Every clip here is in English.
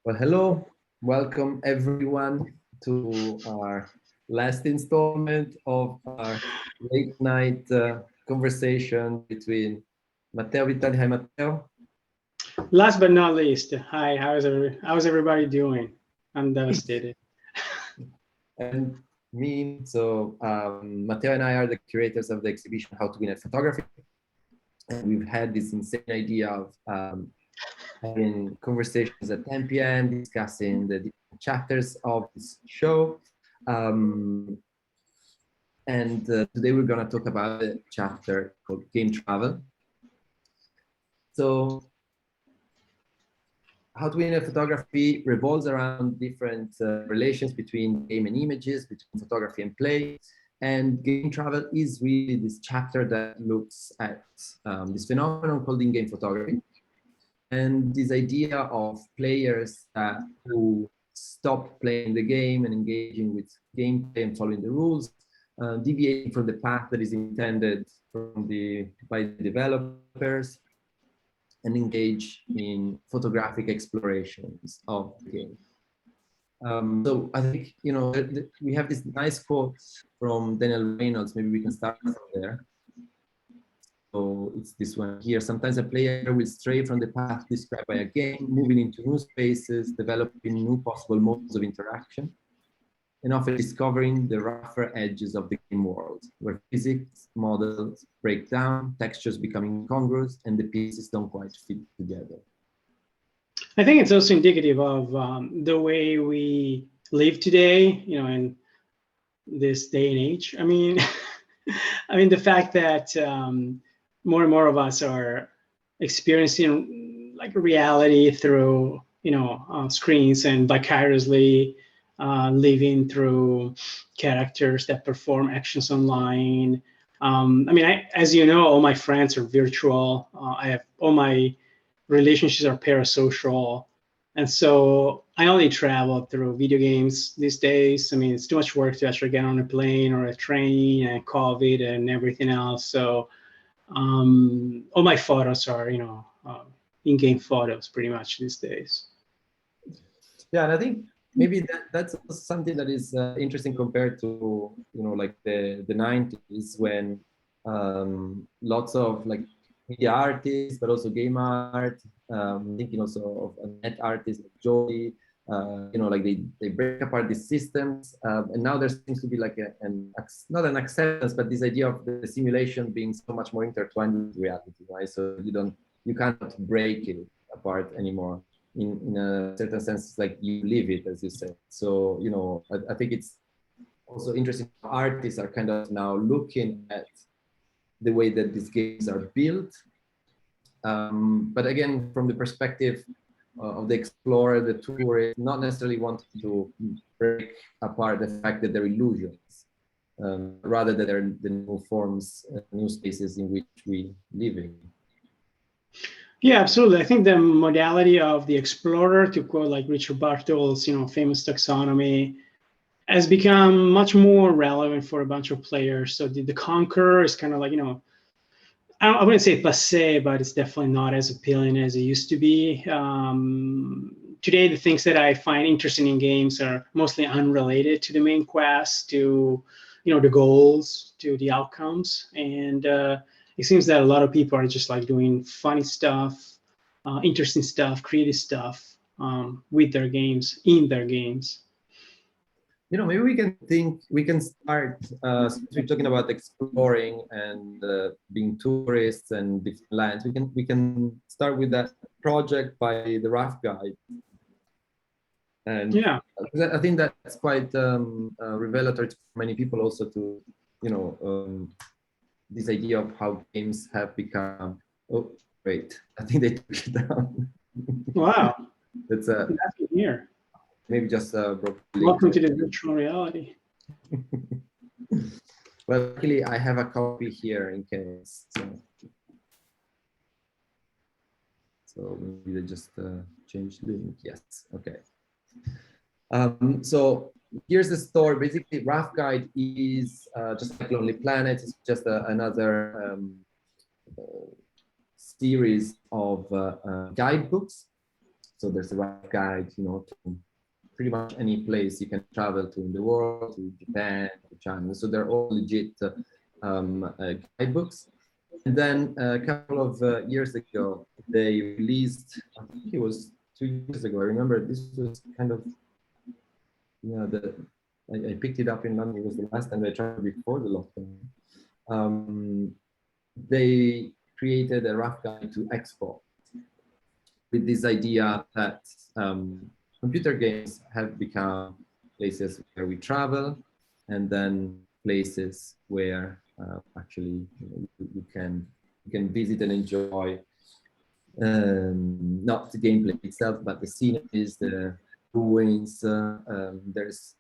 Well, hello, welcome everyone to our last installment of our late night conversation between Matteo Vitali. Hi, Matteo. Last but not least, hi, how's everybody doing? I'm devastated. And me. So, Matteo and I are the curators of the exhibition How to Win at Photography. And we've had this insane idea of having conversations at 10 p.m., discussing the different chapters of this show. And today we're going to talk about a chapter called Game Travel. So How to Win at Photography revolves around different relations between game and images, between photography and play. And Game Travel is really this chapter that looks at this phenomenon called in-game photography. And this idea of players who stop playing the game and engaging with gameplay and following the rules, deviating from the path that is intended by the developers, and engage in photographic explorations of the game. So I think, we have this nice quote from Daniel Reynolds. Maybe we can start from there. So it's this one here. Sometimes a player will stray from the path described by a game, moving into new spaces, developing new possible modes of interaction, and often discovering the rougher edges of the game world, where physics models break down, textures become incongruous, and the pieces don't quite fit together. I think it's also indicative of the way we live today, in this day and age. I mean, the fact that more and more of us are experiencing like reality through, screens and vicariously living through characters that perform actions online. As you know, all my friends are virtual. I have all my relationships are parasocial. And so I only travel through video games these days. It's too much work to actually get on a plane or a train, and COVID and everything else. So all my photos are, in-game photos pretty much these days. Yeah, and I think maybe that's something that is interesting compared to, like the 90s, when lots of like media artists, but also game art, thinking also of net artists like Joey, like they break apart these systems, and now there seems to be like not an acceptance, but this idea of the simulation being so much more intertwined with reality, right? So you cannot break it apart anymore. In a certain sense, like you live it, as you said. So, I think it's also interesting. Artists are kind of now looking at the way that these games are built. But again, from the perspective of the explorer, the tourist, not necessarily wanting to break apart the fact that they're illusions, rather that they're the new forms, new spaces in which we live in. Yeah, absolutely. I think the modality of the explorer, to quote like Richard Barthel's, famous taxonomy, has become much more relevant for a bunch of players. So the conqueror is kind of like, I wouldn't say passé, but it's definitely not as appealing as it used to be. Today, the things that I find interesting in games are mostly unrelated to the main quest, to, the goals, to the outcomes. And it seems that a lot of people are just like doing funny stuff, interesting stuff, creative stuff with their games, in their games. Maybe we can start, since we're talking about exploring and being tourists and different lands, we can start with that project by the Rough Guide. And yeah, I think that's quite revelatory to many people also, to, this idea of how games have become, oh, wait, I think they took it down. Wow. That's here. Maybe just welcome to the virtual reality. Well, luckily I have a copy here in case. So maybe they just change the link. Yes, okay. So here's the story. Basically, Rough Guide is just like Lonely Planet. It's just another series of guidebooks So there's a rough guide, to pretty much any place you can travel to in the world, to Japan, to China. So they're all legit guidebooks. And then a couple of years ago, they released, I think it was 2 years ago. I remember this was kind of, I picked it up in London. It was the last time I traveled before the lockdown. They created a rough guide to Expo with this idea that computer games have become places where we travel, and then places where actually you can visit and enjoy not the gameplay itself, but the sceneries, the ruins. There's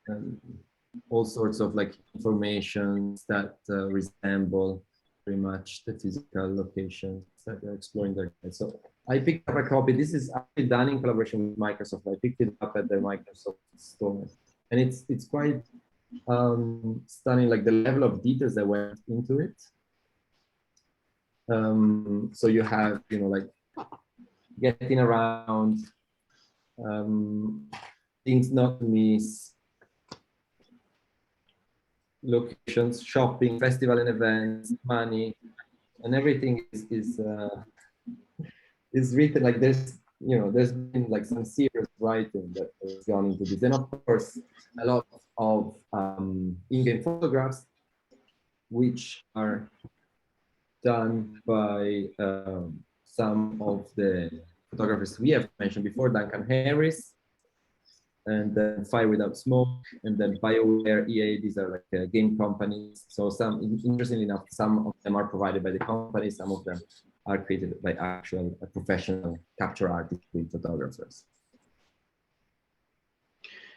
all sorts of like informations that resemble very much the physical locations that they're exploring there. So I picked up a copy. This is actually done in collaboration with Microsoft. I picked it up at the Microsoft store, and it's quite stunning, like the level of details that went into it. So you have, like getting around, things not to miss, locations, shopping, festival and events, money, and everything is written like there's been like some serious writing that has gone into this, and of course a lot of in-game photographs, which are done by some of the photographers we have mentioned before, Duncan Harris, and then Fire Without Smoke, and then BioWare, EA. These are like game companies. So interestingly enough, some of them are provided by the company, some of them are created by actual professional capture artists with photographers.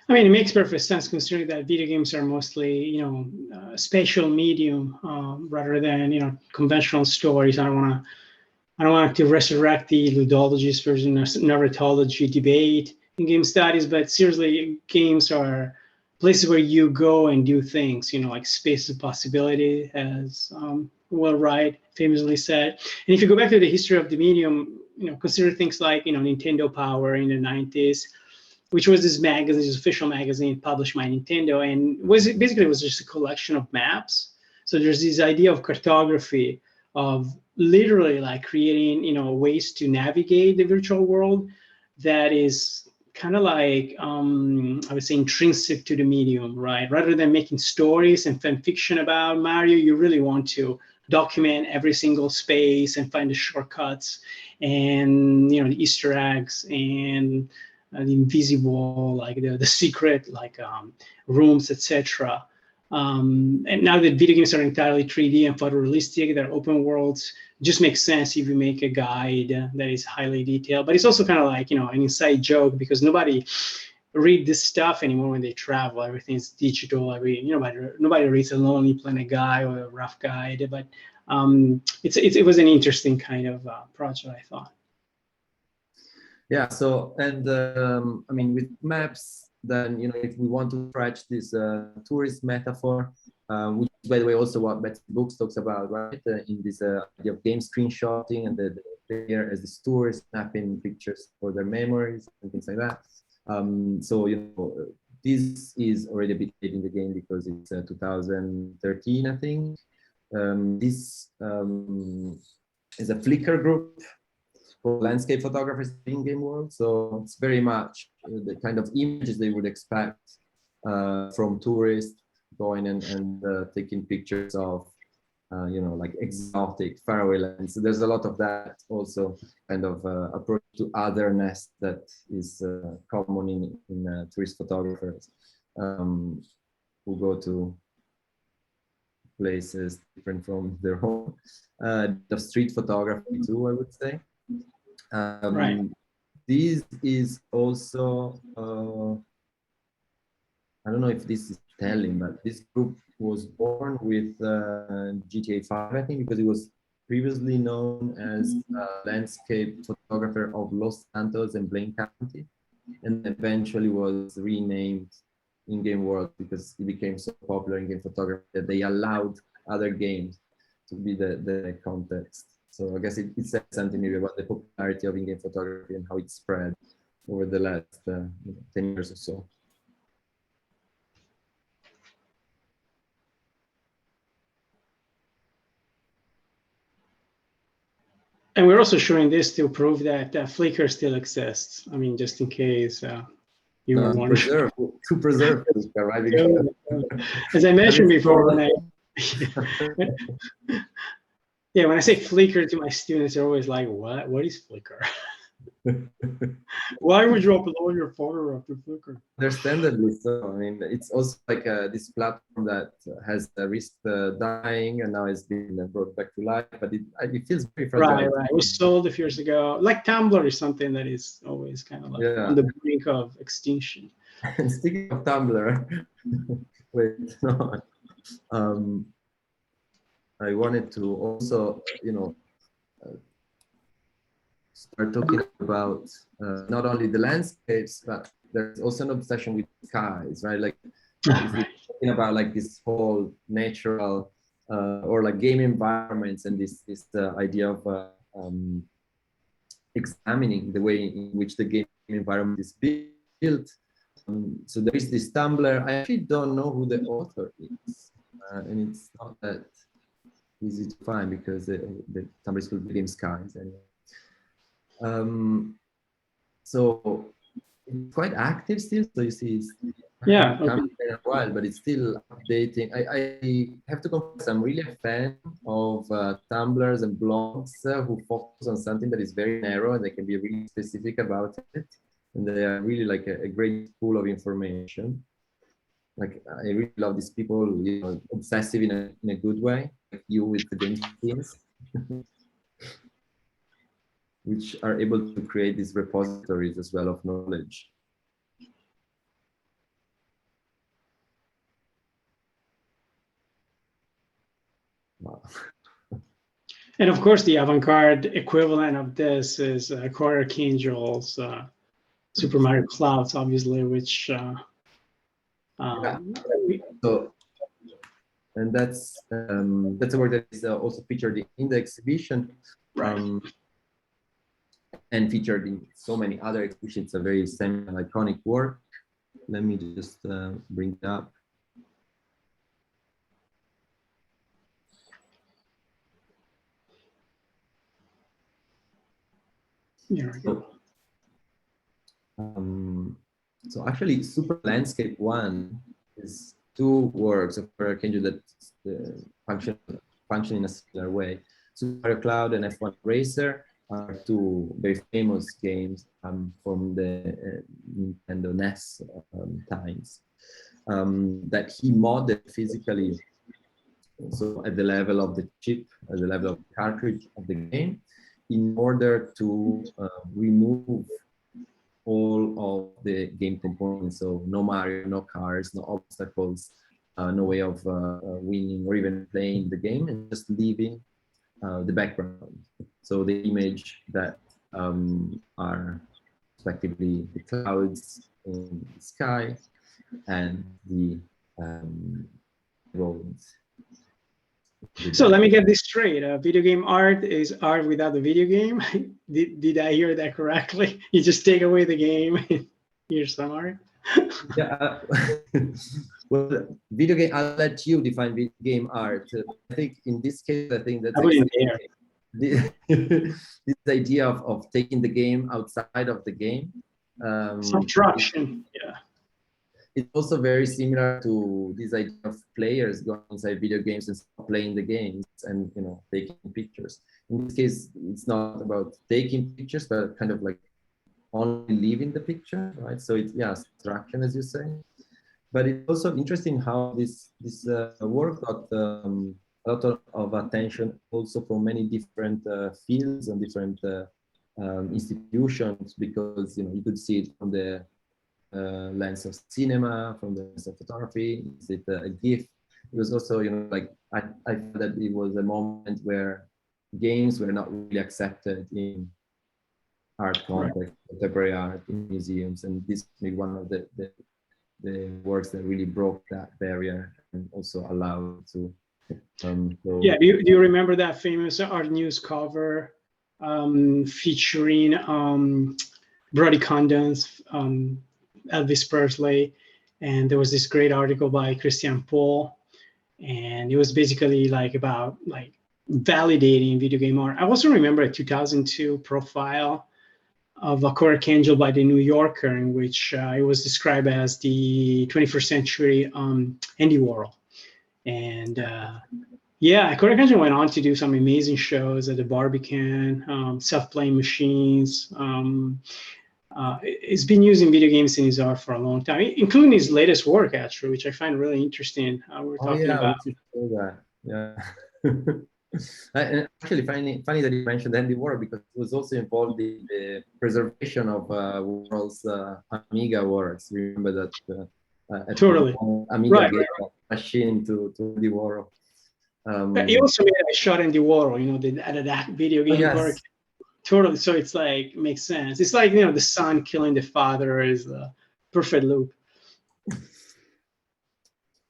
I mean, it makes perfect sense considering that video games are mostly, spatial medium rather than, conventional stories. I don't want to resurrect the ludologist versus narratology debate in game studies, but seriously, games are places where you go and do things, like space of possibility, as Will Wright famously said. And if you go back to the history of the medium, consider things like, Nintendo Power in the 90s, which was this magazine, this official magazine published by Nintendo, and basically it was just a collection of maps. So there's this idea of cartography, of literally like creating, ways to navigate the virtual world that is kind of like, I would say, intrinsic to the medium, right? Rather than making stories and fan fiction about Mario, you really want to document every single space and find the shortcuts and, the Easter eggs and the invisible, like the secret, like rooms, etc. And now that video games are entirely 3D and photorealistic, they're open worlds, just makes sense if you make a guide that is highly detailed. But it's also kind of like, an inside joke, because nobody read this stuff anymore when they travel. Everything's digital. Nobody reads a Lonely Planet guide or a rough guide. But it was an interesting kind of project, I thought. Yeah. So, and with maps, then if we want to stretch this tourist metaphor, which by the way also what Betsy Books talks about, right? In this idea of game screenshotting and the player as the tourist snapping pictures for their memories and things like that. So this is already a bit late in the game because it's 2013, I think. This is a Flickr group for landscape photographers in game world. So it's very much the kind of images they would expect from tourists going and taking pictures of, like exotic faraway lands. So there's a lot of that also kind of approach to otherness that is common in tourist photographers who go to places different from their home. The street photography too, I would say. Right. This is also, I don't know if this is telling, but this group was born with GTA 5, I think, because it was previously known as landscape photographer of Los Santos and Blaine County, and eventually was renamed in-game world because it became so popular in game photography that they allowed other games to be the context. So I guess it says something maybe about the popularity of in-game photography and how it spread over the last 10 years or so. And we're also showing this to prove that Flickr still exists. I mean, just in case you were wondering. To preserve Flickr, right? Because as I mentioned before, when I when I say Flickr to my students, they're always like, "What? What is Flickr? Why would you upload your photograph to Flickr?" Understandably so. I mean, it's also like this platform that has risked dying and now has been brought back to life, but it feels very fragile. Right. It was sold a few years ago. Like Tumblr is something that is always kind of like on the brink of extinction. And speaking of Tumblr, wait, no, I wanted to also, start talking about not only the landscapes, but there's also an obsession with skies, right? Like if we're talking about like this whole natural or like game environments and this idea of examining the way in which the game environment is built. So there is this Tumblr. I actually don't know who the author is, and it's not that easy to find because the Tumblr is called Game Skies anyway. So it's quite active still. So you see, it's coming in a while, but it's still updating. I have to confess, I'm really a fan of Tumblrs and blogs who focus on something that is very narrow and they can be really specific about it. And they are really like a great pool of information. Like I really love these people, obsessive in a good way, like you with the game skins. Which are able to create these repositories as well of knowledge. Wow. And of course, the avant-garde equivalent of this is Corey Archangel's Super Mario Clouds, obviously, which so, and that's a work that is also featured in the exhibition. And featured in so many other exhibitions. It's a very seminal, iconic work. Let me just bring it up. There we go. So actually, Super Landscape 1 is two works of Archangel that function in a similar way. Super Mario Cloud and F1 Racer are two very famous games from the Nintendo NES times that he modded physically, so at the level of the chip, at the level of the cartridge of the game, in order to remove all of the game components. So no Mario, no cars, no obstacles, no way of winning or even playing the game, and just leaving the background. So the image that are respectively the clouds in the sky and the roads. So let me get this straight. Video game art is art without the video game. Did I hear that correctly? You just take away the game and here's some art? Yeah. Well, video game, I'll let you define video game art. I think in this case, I think that's this idea of taking the game outside of the game. Subtraction, yeah. It's also very similar to this idea of players going inside video games and playing the games and taking pictures. In this case, it's not about taking pictures, but kind of like only leaving the picture, right? So it's abstraction, as you say. But it's also interesting how this work got a lot of attention also from many different fields and different institutions, because you could see it from the lens of cinema, from the lens of photography. Is it a GIF? It was also like I felt that it was a moment where games were not really accepted in art context, contemporary art, in museums, and this was one of the works that really broke that barrier and also allowed to. Yeah, do you remember that famous Art News cover featuring Brody Condon's Elvis Presley, and there was this great article by Christian Paul, and it was basically like about like validating video game art. I also remember a 2002 profile of a Corey Angel by the New Yorker, in which it was described as the 21st century Andy Warhol. And yeah, Corey Angel went on to do some amazing shows at the Barbican, self-playing machines. He's been using video games in his art for a long time, including his latest work, actually, which I find really interesting. We're talking about. We should say that. Yeah. And actually, funny that you mentioned Andy Warhol, because he was also involved in the preservation of Warhol's Amiga works. Remember that? Totally. Amiga gave a machine to Andy Warhol. He also made a shot Andy Warhol, you know, that video game work. Totally. So it's like, makes sense. It's like, you know, the son killing the father is the perfect loop.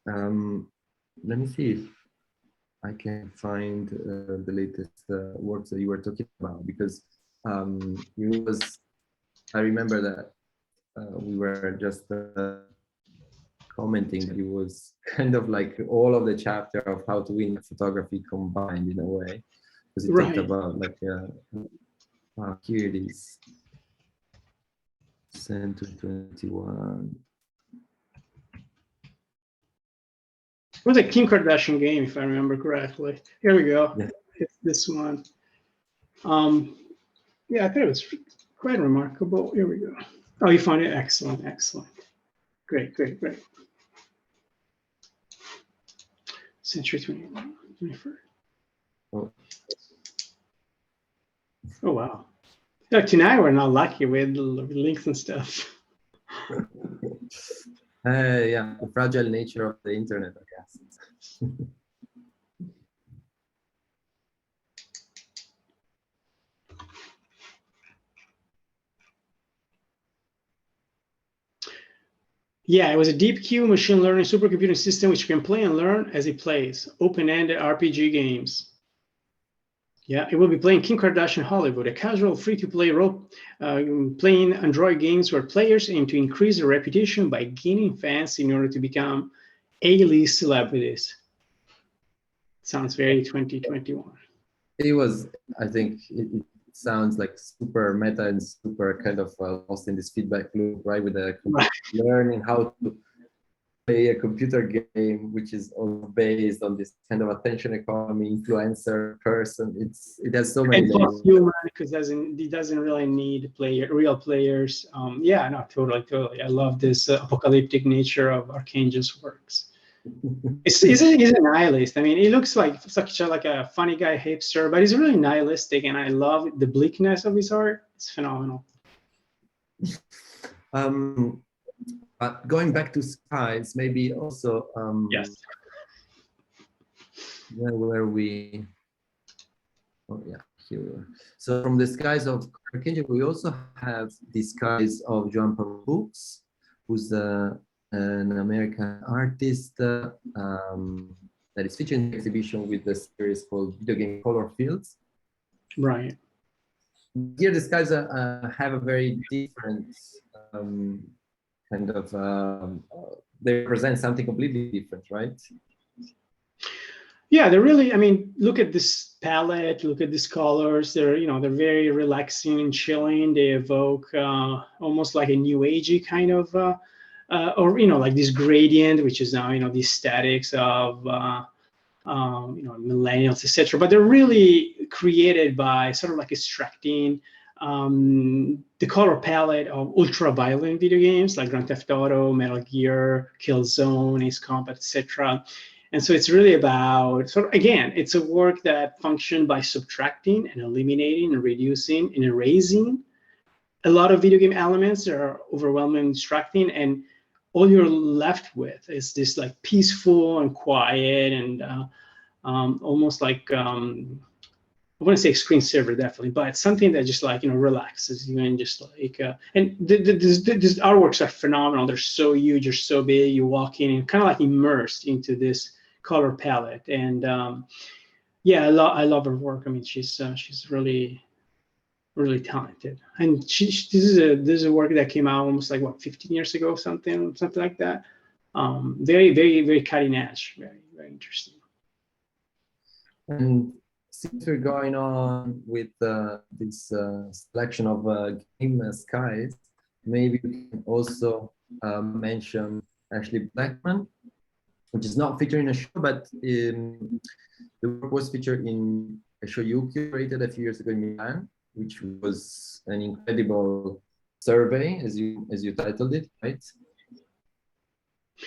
Let me see if I can find the latest works that you were talking about, because I remember that we were just commenting that it was kind of like all of the chapter of How to Win Photography combined in a way, because it talked about like here it is, Center 21. It was a Kim Kardashian game, if I remember correctly. Here we go. Yeah. It's this one. Yeah, I thought it was quite remarkable. Here we go. Oh, you found it? Excellent, excellent. Great, great, great. Century 21, 21st. Oh, wow. Look, tonight we're not lucky with links and stuff. Yeah, the fragile nature of the internet, I guess. Yeah, it was a DeepQ machine learning supercomputing system which can play and learn as it plays. Open-ended RPG games. Yeah, it will be playing Kim Kardashian Hollywood, a casual free-to-play role-playing Android games where players aim to increase their reputation by gaining fans in order to become A-list celebrities. Sounds very 2021. It was, I think, it sounds like super meta and super kind of lost in this feedback loop, right? With the learning how to play a computer game, which is all based on this kind of attention economy influencer person. It has so many layers. Human, because it doesn't really need real players. Yeah, no, totally. I love this apocalyptic nature of Archangel's works. He's a nihilist. I mean, he looks like such a funny guy hipster, but he's really nihilistic, and I love the bleakness of his art. It's phenomenal. But going back to skies, maybe also yes. Where were we? Oh yeah, here we are. So from the skies of Archangel, we also have the skies of Joan Pabux, who's an American artist that is featured in the exhibition with the series called Video Game Color Fields. Right. Here, the skies have a very different kind of, they represent something completely different, right? Yeah, they're really, I mean, look at this palette, look at these colors. They're very relaxing and chilling. They evoke almost like a new agey kind of, or, like this gradient, which is now, the aesthetics of, millennials, etc. But they're really created by sort of like extracting the color palette of ultra-violent video games like Grand Theft Auto, Metal Gear, Killzone, Ace Combat, etc. And so it's really about again, it's a work that functioned by subtracting and eliminating and reducing and erasing a lot of video game elements that are overwhelming, distracting, and all you're left with is this like peaceful and quiet and almost like I wouldn't say screensaver definitely, but it's something that just like relaxes you and just like and these artworks are phenomenal. They're so huge, they're so big. You walk in and kind of like immersed into this color palette, and yeah, I love her work. I mean, she's really really talented. And this is a work that came out almost like what 15 years ago, something like that. Very, very, very cutting edge. Very, very interesting. And since we're going on with this selection of game skies, maybe we can also mention Ashley Blackman, which is not featured in a show, but the work was featured in a show you curated a few years ago in Milan, which was an incredible survey, as you titled it, right?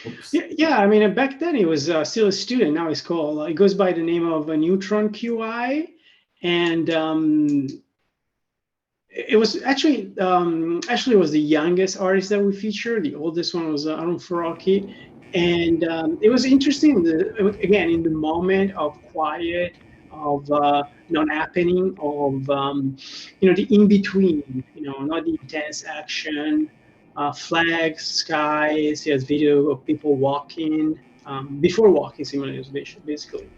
Oops. Yeah. I mean, back then he was still a student. Now he's called. It goes by the name of Neutron QI, and it was actually Ashley was the youngest artist that we featured. The oldest one was Aaron Faraki, and it was interesting. Again, in the moment of quiet, of non-happening, of the in between. Not the intense action. Flags, skies. He has video of people walking before walking simulators, basically.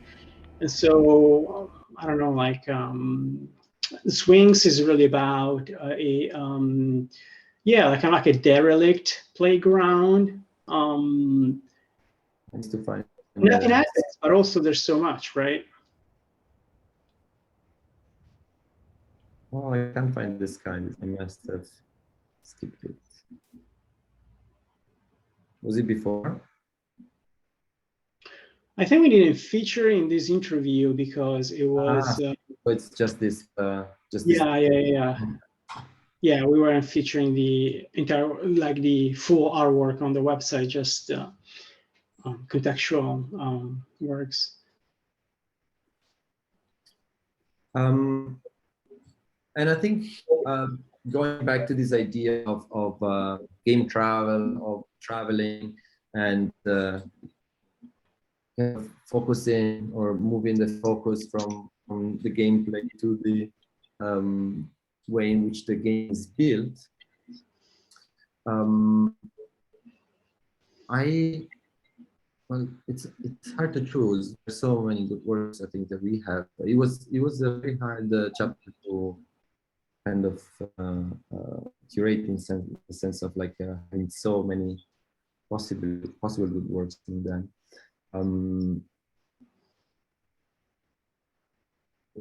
And so I don't know, like. The Swings is really about like kind of like a derelict playground. Nice to find. Nothing happens, but also there's so much, right? Oh, I can't find this kind. I must have skipped it. Was it before? I think we didn't feature in this interview because it was. So it's just this. Yeah, we weren't featuring the entire, like the full artwork on the website, just contextual works. And I think going back to this idea of game travel, of traveling, and kind of focusing or moving the focus from the gameplay to the way in which the game is built. Well, it's hard to choose. There's so many good works I think that we have. It was a very hard chapter to kind of curate in the sense of like having so many possible good works in them.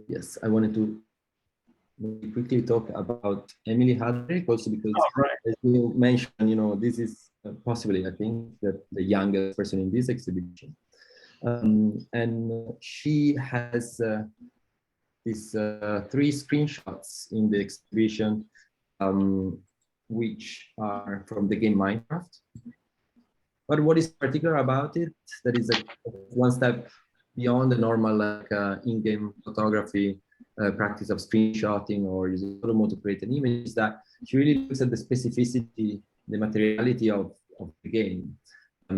Yes, I wanted to quickly talk about Emily Hadrick also because, as you mentioned, this is possibly, I think, the youngest person in this exhibition. And she has these 3 screenshots in the exhibition, which are from the game Minecraft. But what is particular about it, that is one step beyond the normal in-game photography practice of screenshotting or using photo mode to create an image, is that she really looks at the specificity, the materiality of the game.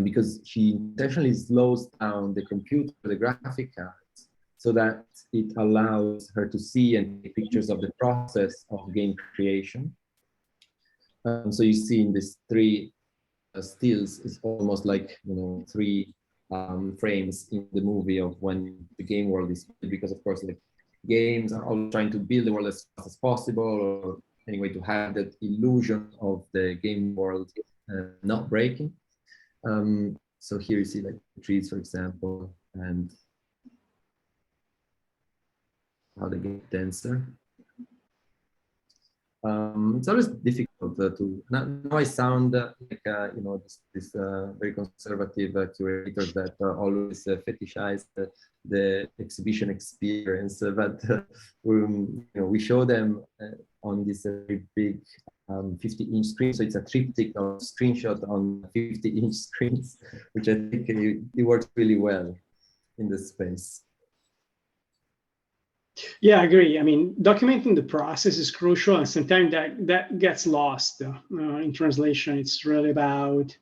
Because she intentionally slows down the computer, the graphic cards, so that it allows her to see and take pictures of the process of game creation. So you see in these 3 stills, it's almost like 3 frames in the movie of when the game world is built, because of course like games are always trying to build the world as fast as possible, or anyway to have that illusion of the game world not breaking. So here you see like trees, for example, and how the game denser. It's always difficult to. Now I sound like this very conservative curators that always fetishize the exhibition experience, but we show them on this very big 50-inch screen, so it's a triptych of screenshot on 50-inch screens, which I think it works really well in this space. Yeah, I agree. I mean, documenting the process is crucial, and sometimes that gets lost in translation. It's really about,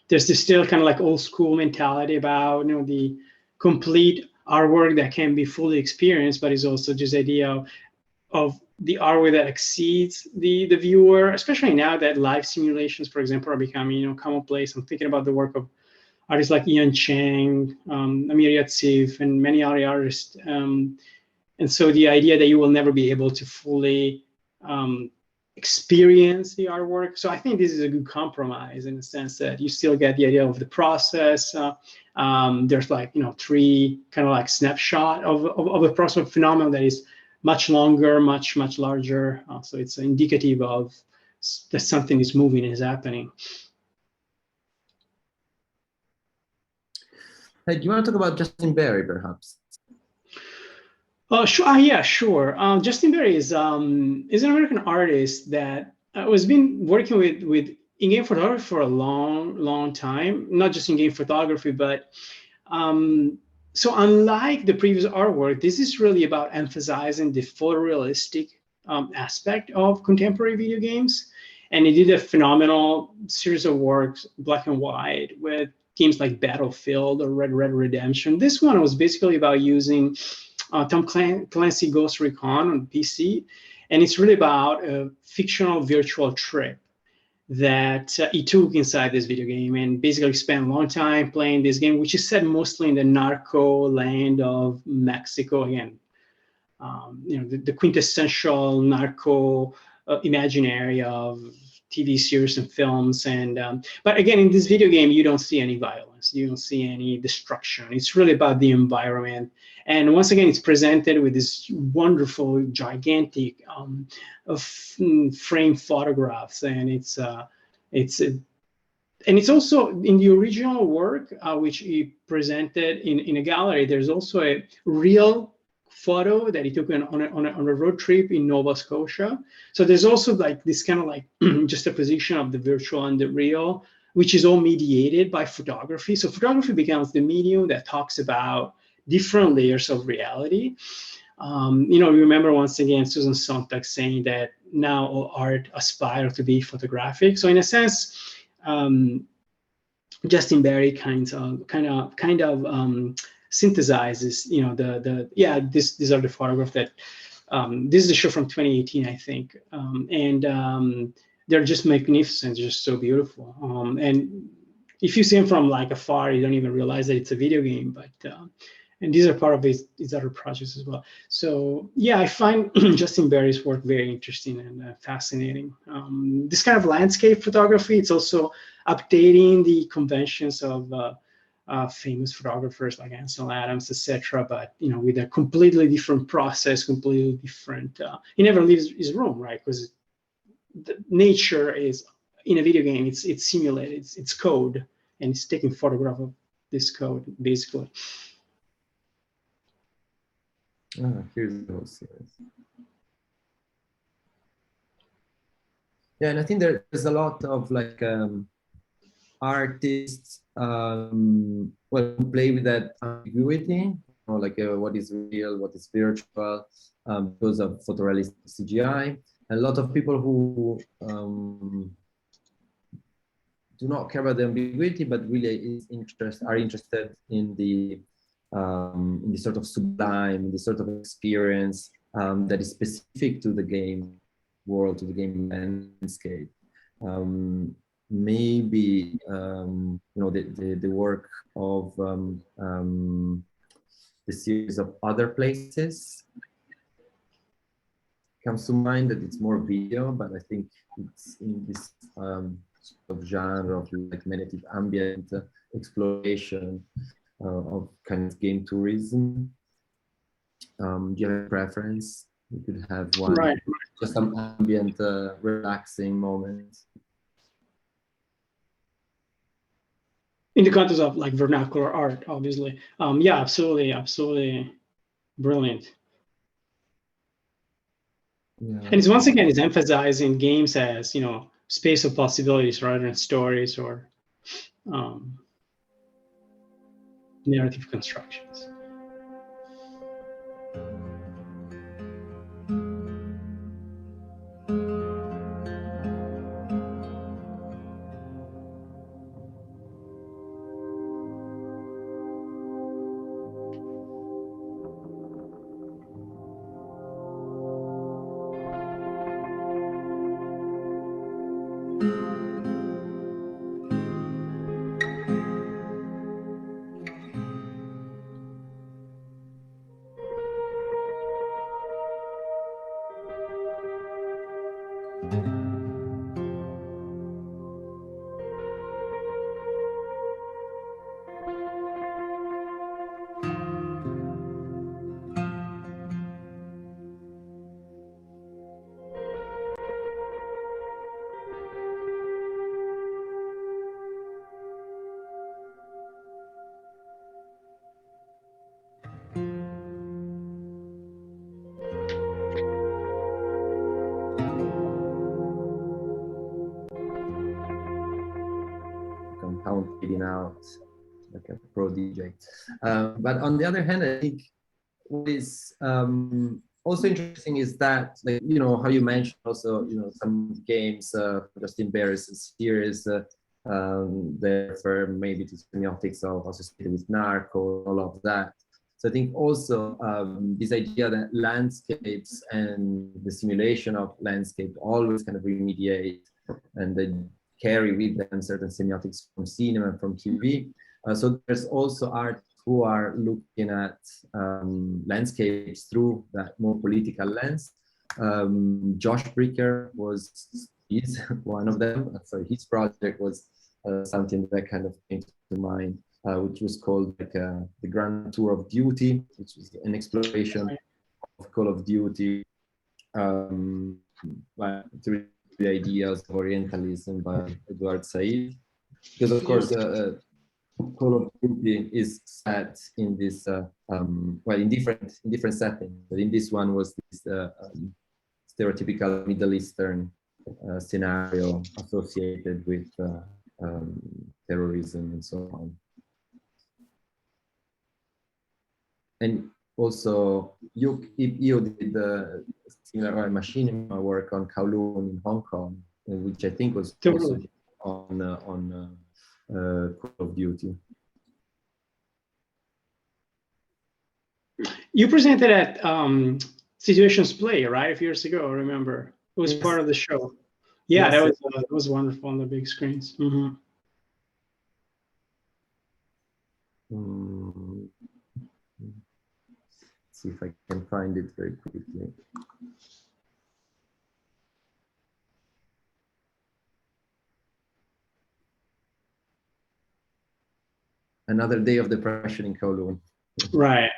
there's this still kind of like old school mentality about the complete artwork that can be fully experienced, but it's also this idea of the artwork that exceeds the viewer, especially now that live simulations, for example, are becoming commonplace. I'm thinking about the work of artists like Ian Chang, Amir Yatsif, and many other artists. And so the idea that you will never be able to fully experience the artwork. So I think this is a good compromise in the sense that you still get the idea of the process. There's like, you know, 3 kind of like snapshot of a process phenomenon that is much longer, much larger. So it's indicative of that something is moving, is happening. Hey, do you want to talk about Justin Berry, perhaps? Sure. Yeah, sure. Justin Berry is an American artist that has been working with in-game photography for a long time. Not just in-game photography, but so unlike the previous artwork, this is really about emphasizing the photorealistic aspect of contemporary video games. And he did a phenomenal series of works, black and white, with games like Battlefield or Red Dead Redemption. This one was basically about using Tom Clancy Ghost Recon on PC, and it's really about a fictional virtual trip that he took inside this video game, and basically spent a long time playing this game, which is set mostly in the narco land of Mexico. Again, you know, the quintessential narco imaginary of TV series and films. And but again, in this video game, you don't see any violence, you don't see any destruction. It's really about the environment. And once again, it's presented with this wonderful, gigantic frame photographs, and it's also in the original work, which he presented in a gallery. There's also a real photo that he took on a road trip in Nova Scotia. So there's also like this kind of like juxtaposition of the virtual and the real, which is all mediated by photography. So photography becomes the medium that talks about different layers of reality. You know, remember once again Susan Sontag saying that now all art aspires to be photographic. So in a sense, Justin Berry kind of synthesizes, you know, these are the photographs that this is a show from 2018, I think, and they're just magnificent, just so beautiful. And if you see them from like afar, you don't even realize that it's a video game. But and these are part of his other projects as well. So yeah, I find Justin Berry's work very interesting and fascinating. This kind of landscape photography, it's also updating the conventions of famous photographers like Ansel Adams, etc. But you know, with a completely different process, completely different. He never leaves his room, right? Because nature is in a video game. It's simulated. It's code, and it's taking photograph of this code basically. Here's the whole series. Yeah, and I think there's a lot of like artists well, who play with that ambiguity, or like what is real, what is virtual, because of photorealistic CGI. A lot of people who do not care about the ambiguity, but really are interested in the sort of sublime, the sort of experience that is specific to the game world, to the game landscape. Maybe you know, the work of the series of Other Places comes to mind, that it's more video, but I think it's in this sort of genre of like meditative ambient exploration of kind of game tourism. Do you have a preference? You could have one, Right. just some ambient, relaxing moments. In the context of like vernacular art, obviously. Yeah, absolutely brilliant. Yeah. And it's once again, it's emphasizing games as, you know, space of possibilities rather than stories or narrative constructions. how I'm fading out like a pro DJ. But on the other hand, I think what is also interesting is that, like, you know, how you mentioned also, you know, some games, Justin Barris's series, they refer maybe to semiotics of associated with narco, all of that. So I think also this idea that landscapes and the simulation of landscape always kind of remediate and they carry with them certain semiotics from cinema and from TV. So there's also art who are looking at landscapes through that more political lens. Josh Bricker is one of them. So his project was something that kind of came to mind, which was called like the Grand Tour of Duty, which was an exploration of Call of Duty through the ideas of Orientalism by Edward Said. Because of course, Call of Duty is set in this well, in different settings, but in this one was this stereotypical Middle Eastern scenario associated with terrorism and so on. And also, you did the similar machine work on Kowloon in Hong Kong, which I think was also on Call of Duty. You presented at Situations Play, right, a few years ago. I remember it was part of the show. Yeah, yes, that was wonderful on the big screens. Mm-hmm. See if I can find it very quickly. Another Day of Depression in Kowloon. Right.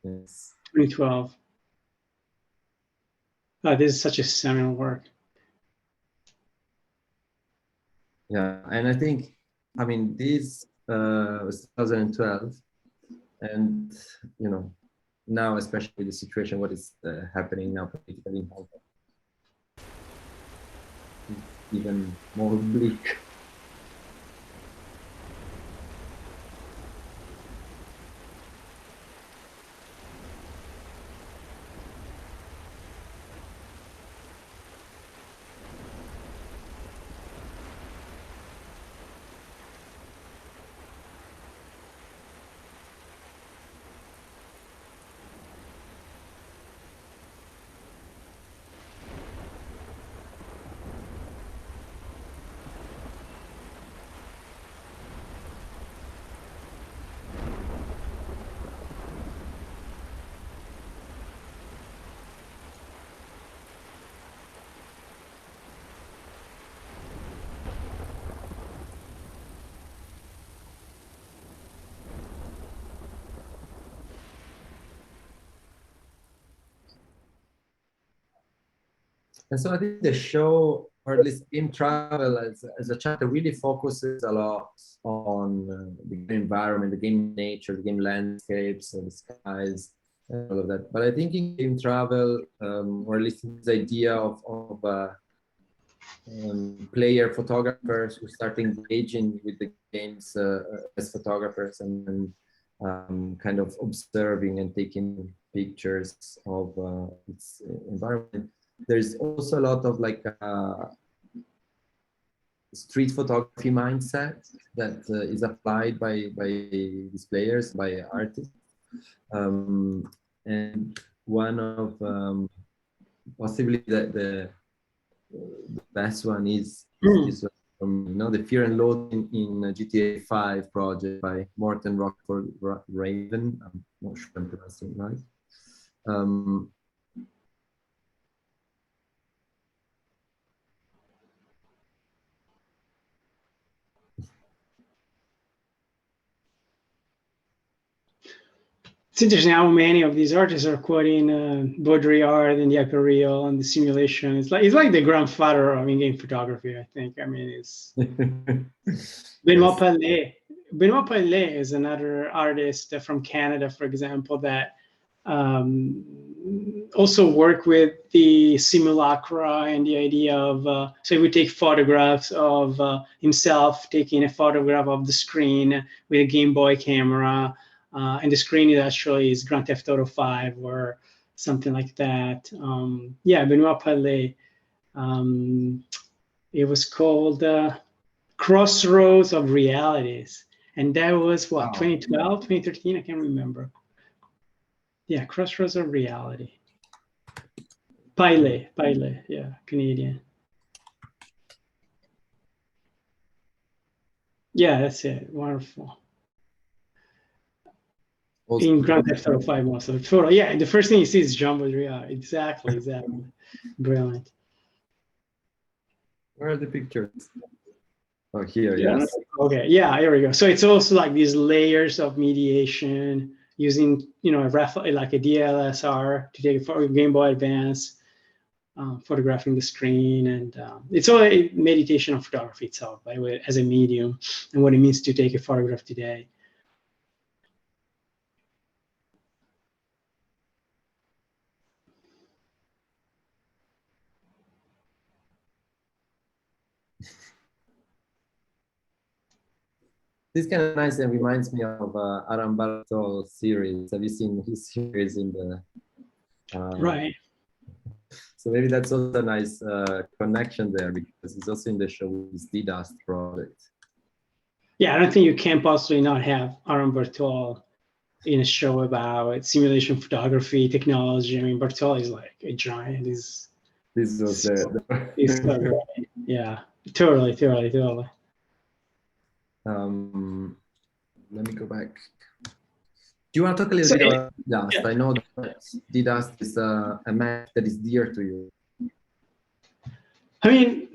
Yes. 2012. Oh, this is such a seminal work. Yeah, and I think, I mean, this was 2012, and you know, now especially the situation, what is happening now politically in Hong Kong, even more bleak. And so I think the show, or at least Game Travel as a chapter, really focuses a lot on the game environment, the game nature, the game landscapes, the skies, and all of that. But I think in Game Travel, or at least this idea of player photographers who start engaging with the games as photographers and kind of observing and taking pictures of its environment. There's also a lot of like street photography mindset that is applied by these players, by artists. And one of possibly the best one is from, you know, the Fear and Loathing in GTA 5 project by Morten Rockford Raven. I'm not sure I'm pronouncing it right. It's interesting how many of these artists are quoting Baudrillard and the hyperreal and the simulation. It's like the grandfather of in-game photography, I think. I mean, it's Benoit Palais. Benoit Palais is another artist from Canada, for example, that also work with the simulacra and the idea of, so he would take photographs of himself taking a photograph of the screen with a Game Boy camera, and the screen is actually is Grand Theft Auto 5 or something like that. Yeah, Benoit Palais. It was called Crossroads of Realities. And that was what, 2012, 2013? I can't remember. Yeah, Crossroads of Reality. Palais, yeah, Canadian. Yeah, that's it. Wonderful. Also, in Grand Theft Auto 5 also. Totally. Yeah, the first thing you see is John Baudrillard. Exactly. Brilliant. Where are the pictures? Oh, here, yeah, yes. Okay, yeah, here we go. So it's also like these layers of mediation using, like a DSLR to take a Game Boy Advance, photographing the screen, and it's all a meditation on photography itself, by the way, as a medium, and what it means to take a photograph today. This kind of nice and reminds me of Aram Bartol's series. Have you seen his series in the? Right. So maybe that's also a nice connection there, because it's also in the show with his DDust project. Yeah, I don't think you can possibly not have Aram Bartol in a show about simulation photography technology. I mean, Bartol is like a giant. This was yeah, totally. Let me go back. Do you want to talk a little bit about DDust? Yeah. I know that DDust is a map that is dear to you. I mean,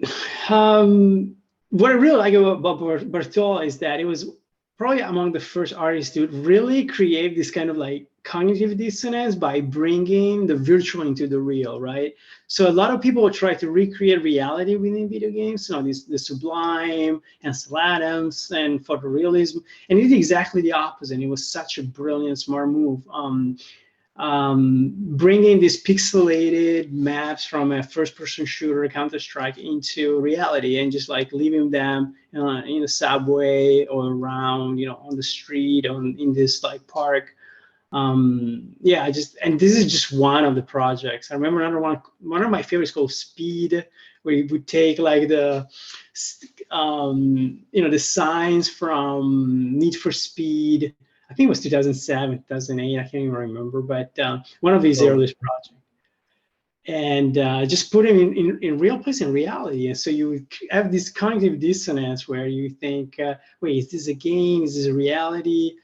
what I really like about Bartol is that it was probably among the first artists to really create this kind of like cognitive dissonance by bringing the virtual into the real, right? So a lot of people try to recreate reality within video games, the Sublime, Ansel Adams, and photorealism, and it did exactly the opposite. It was such a brilliant, smart move. Bringing these pixelated maps from a first-person shooter, Counter-Strike, into reality, and just like leaving them in the subway or around, on the street, in this like park. Yeah, and this is just one of the projects. I remember another one of my favorites called Speed, where you would take like the signs from Need for Speed. I think it was 2007, 2008. I can't even remember, but one of these earliest projects, and just put him in real place in reality. And so you have this cognitive dissonance where you think, wait, is this a game? Is this a reality?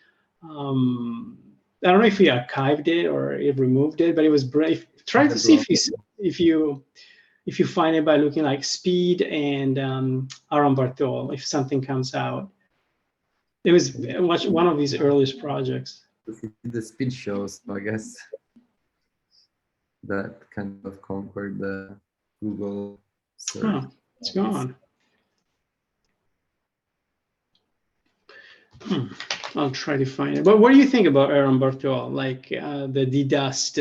I don't know if he archived it or it removed it, but it was brave. Try to see if you find it by looking like Speed and Aram Bartol, if something comes out. It was one of these earliest projects. The Speed shows, so I guess that kind of conquered the Google search. Oh, it's gone. I'll try to find it. But what do you think about Aram Bartol, like the DDust,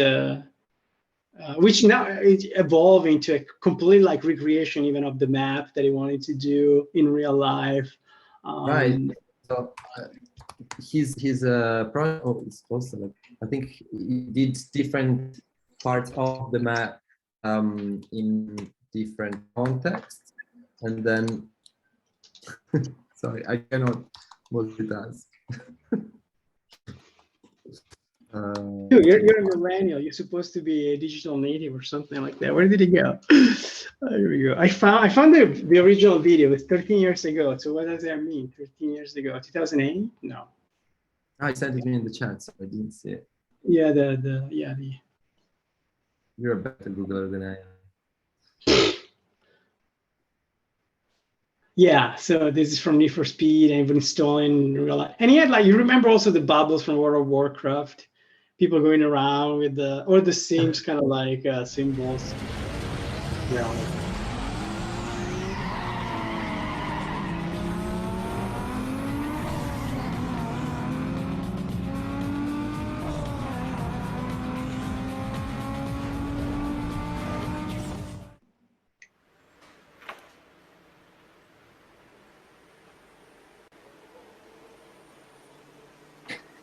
which now is evolving into a complete like recreation even of the map that he wanted to do in real life? Right. So his project is also like, I think he did different parts of the map in different contexts, and then sorry, I cannot multitask. Dude, you're a millennial. You're supposed to be a digital native or something like that. Where did it go? Here we go. I found the original video. It was 13 years ago. So what does that mean? 13 years ago, 2008? No. I sent it in the chat, so I didn't see it. Yeah, You're a better Googler than I am. Yeah, so this is from Need for Speed, and installing real life. And he had like, you remember also the bubbles from World of Warcraft, people going around with the Sims kind of like symbols. Yeah.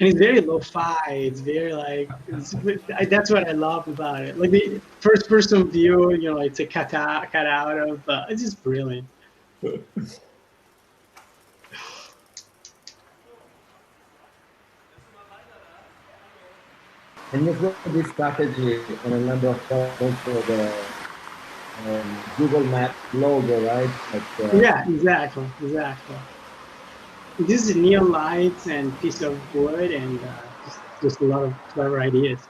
And it's very lo-fi. It's very like that's what I love about it. Like the first-person view, you know, it's a cut out of. It's just brilliant. And you've got this strategy on a number of products, also the Google Maps logo, right? But, Yeah, exactly, exactly. This is neon lights and piece of wood and just a lot of clever ideas.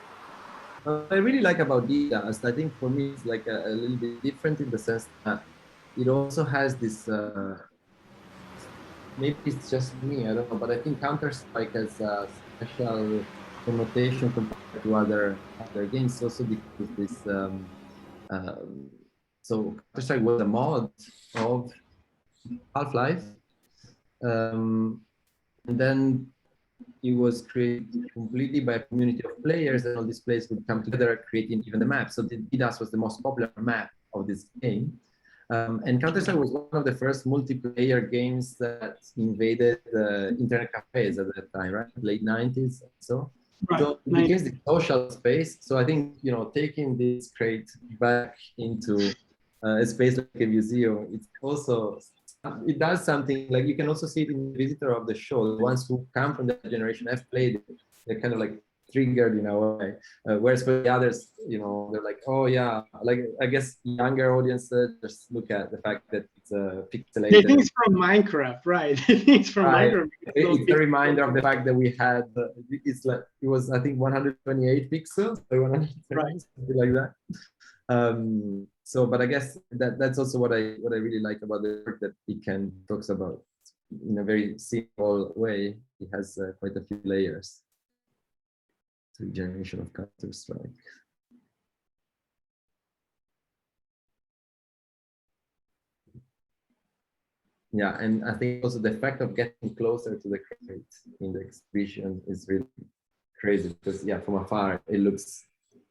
what I really like about DDoS, I think for me, it's like a little bit different in the sense that it also has this, maybe it's just me, I don't know, but I think Counter-Strike has a special connotation compared to other games also because this, um, so Counter-Strike was a mod of Half-Life. And then it was created completely by a community of players, and all these players would come together, creating even the map. So the DDoS was the most popular map of this game. And Counter-Strike was one of the first multiplayer games that invaded internet cafes at that time, right? Late 90s. Right. So it became the social space. So I think, you know, taking this crate back into a space like a museum, it's also, it does something like you can also see it in the visitor of the show. The ones who come from that generation have played it. They're kind of like triggered in a way. Whereas for the others, you know, they're like, oh yeah, like I guess younger audiences just look at the fact that it's pixelated. They think it's from Minecraft, right? They think it's from Minecraft. It's a reminder of the fact that we had, it's like, it was, I think, 128 pixels, or 130, Right. something like that. So, but I guess that's also what I really like about the work, that it can talks about in a very simple way. It has quite a few layers to the generation of Counter-Strike. Yeah, and I think also the fact of getting closer to the crate in the exhibition is really crazy because, yeah, from afar it looks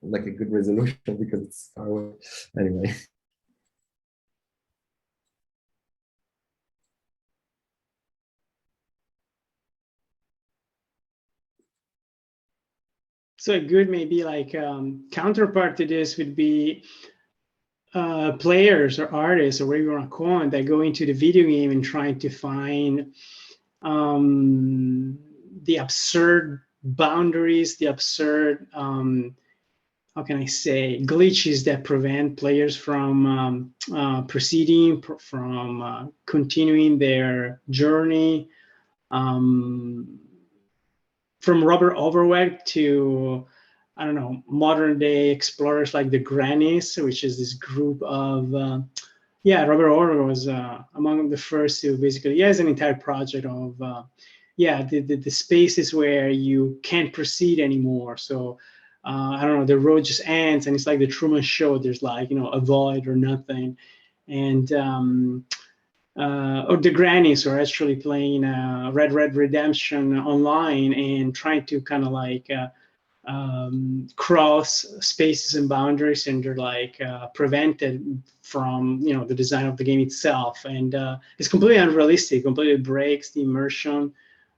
like a good resolution because it's far away. Anyway. So a good maybe like counterpart to this would be players or artists or whatever you want to call it that go into the video game and trying to find the absurd boundaries, the absurd how can I say, glitches that prevent players from proceeding, from continuing their journey. From Robert Overweg to, I don't know, modern day explorers like the Grannies, which is this group of, yeah, Robert Overweg was among the first to basically, he has an entire project of, yeah, the spaces where you can't proceed anymore. So, I don't know, the road just ends and it's like the Truman Show. There's like, you know, a void or nothing. And, or the grannies are actually playing Red Redemption online and trying to kind of like cross spaces and boundaries, and they're like prevented from, you know, the design of the game itself. And it's completely unrealistic, completely breaks the immersion,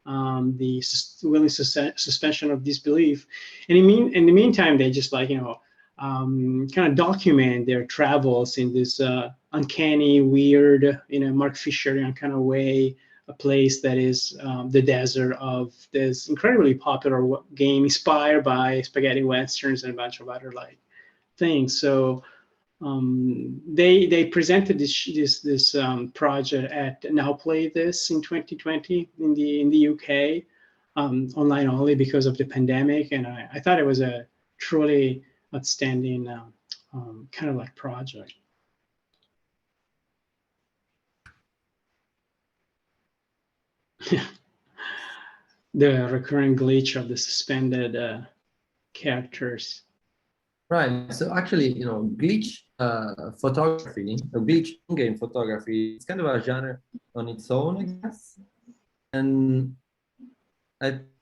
the willing suspension of disbelief. And in the meantime, they just like, you know, kind of document their travels in this uncanny, weird, you know, Mark Fisherian kind of way, a place that is the desert of this incredibly popular game inspired by spaghetti westerns and a bunch of other like things. So they presented this project at Now Play This in 2020 in the UK, online only because of the pandemic, and I thought it was a truly outstanding kind of like project. The recurring glitch of the suspended characters. Right. So actually, you know, glitch photography, or glitch in-game photography, it's kind of a genre on its own, I guess. And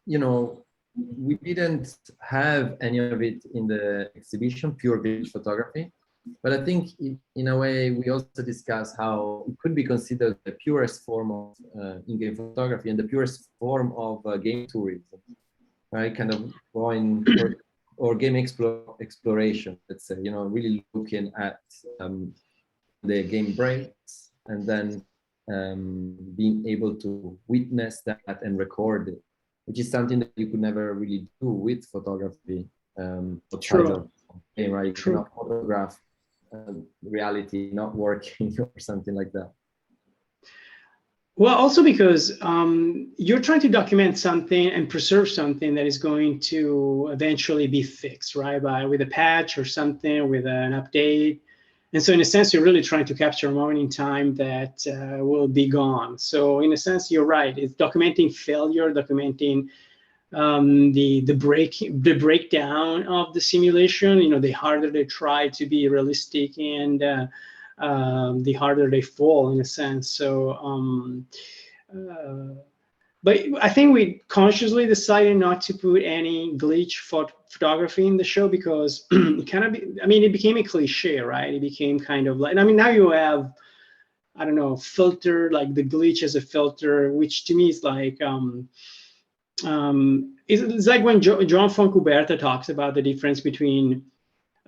you know, we didn't have any of it in the exhibition, pure glitch photography. But I think in a way, we also discuss how it could be considered the purest form of in-game photography and the purest form of game tourism. right? Kind of going or game exploration, let's say, you know, really looking at the game breaks and then being able to witness that and record it, which is something that you could never really do with photography outside of game, right? You cannot photograph reality not working or something like that. Well, also because you're trying to document something and preserve something that is going to eventually be fixed, right? With a patch or something, with an update. And so in a sense, you're really trying to capture a moment in time that will be gone. So in a sense, you're right. It's documenting failure, documenting the breakdown of the simulation. You know, the harder they try to be realistic, and the harder they fall, in a sense. So but I think we consciously decided not to put any glitch photography in the show because it kind of, it became a cliche, right? It became kind of like, now you have, I don't know, filter, like the glitch as a filter, which to me is like, it's like when John Foncuberta talks about the difference between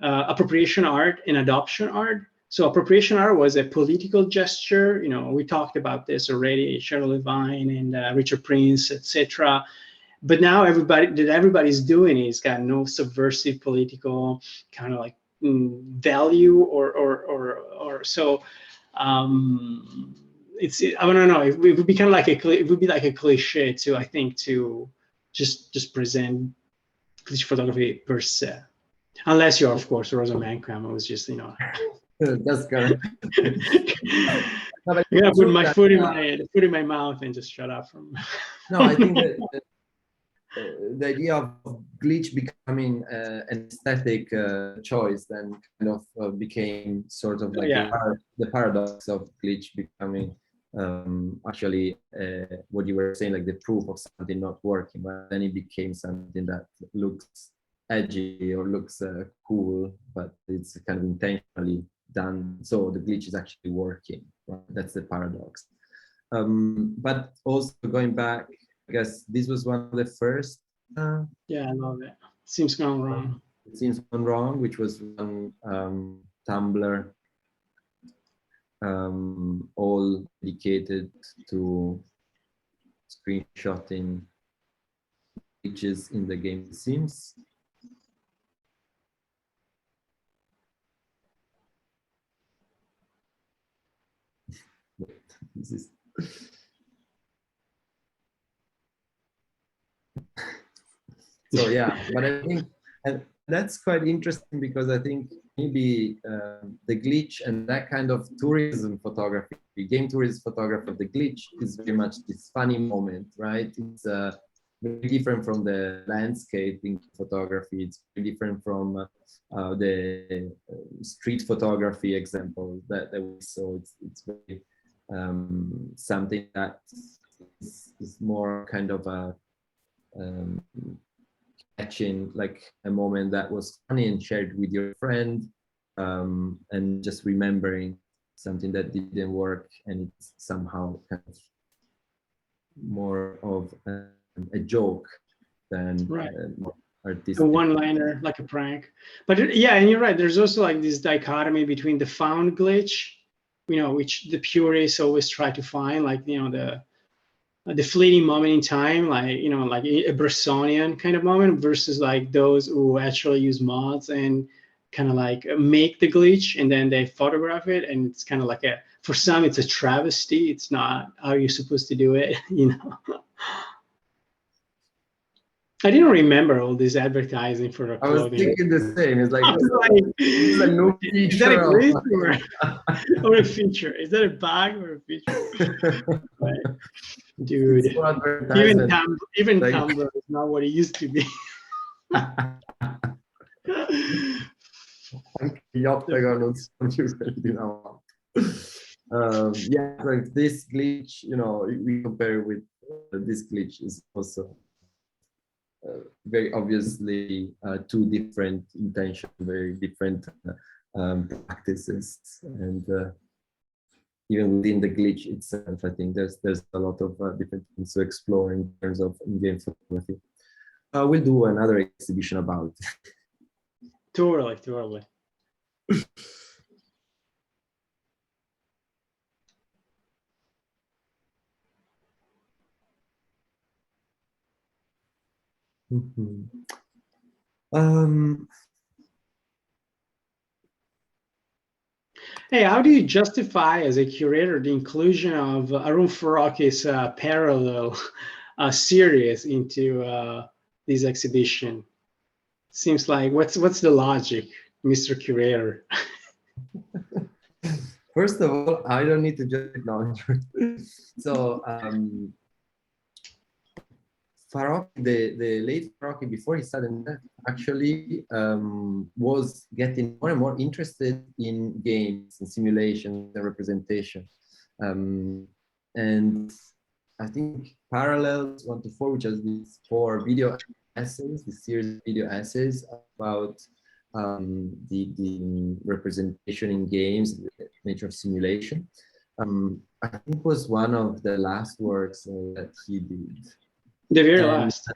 appropriation art and adoption art. So appropriation art was a political gesture. You know, we talked about this already, Cheryl Levine and Richard Prince, etc. But now everybody's doing is got no subversive political kind of like value or so. I don't know. It would be kind of like it would be like a cliche to, I think, to just present glitch photography per se. Unless you're, of course, Rosa Mancam, who was just, you know. That's good. I'm gonna put my foot in my mouth and just shut up from. No, I think that the idea of glitch becoming an aesthetic choice then kind of became sort of like the paradox of glitch becoming actually what you were saying, like the proof of something not working, but then it became something that looks edgy or looks cool, but it's kind of intentionally done. So the glitch is actually working, right? That's the paradox. But also going back, I guess this was one of the first. Yeah, I love it. Seems Gone Wrong. It Seems Gone Wrong, which was one Tumblr all dedicated to screenshotting glitches in the game Sims. This is so yeah, but I think and that's quite interesting because I think maybe the glitch and that kind of tourism photography, game tourism photography of the glitch is very much this funny moment, right? It's very different from the landscaping photography. It's very different from the street photography example that we saw. It's very something that is more kind of a catching like a moment that was funny and shared with your friend, and just remembering something that didn't work, and it's somehow kind of more of a joke than more artistic. A one-liner, like a prank. But yeah, and you're right. There's also like this dichotomy between the found glitch, you know, which the purists always try to find, like, you know, the fleeting moment in time, like, you know, like a Bressonian kind of moment, versus like those who actually use mods and kind of like make the glitch and then they photograph it, and it's kind of like for some it's a travesty. It's not how you're supposed to do it, you know. I didn't remember all this advertising for the clothing. I was thinking the same. It's like, this is a new feature. Is that a glitch or a feature? Is that a bug or a feature? Right. Dude, even like, Tumblr is not what it used to be. Yeah, like this glitch, you know, we compare with this glitch is also very obviously two different intentions, very different practices, and even within the glitch itself, I think there's a lot of different things to explore in terms of in-game photography. We'll do another exhibition about it. Totally, totally. Hey, how do you justify as a curator the inclusion of Arun Faraki's parallel series into this exhibition? Seems like what's the logic, Mr. Curator? First of all, I don't need to just acknowledge it. So Faraki, the late Faraki, before his sudden death, actually was getting more and more interested in games and simulation and representation. And I think Parallels 1 to 4, which has these 4 video essays, this series of video essays about the representation in games, the nature of simulation. I think was one of the last works that he did. The very last.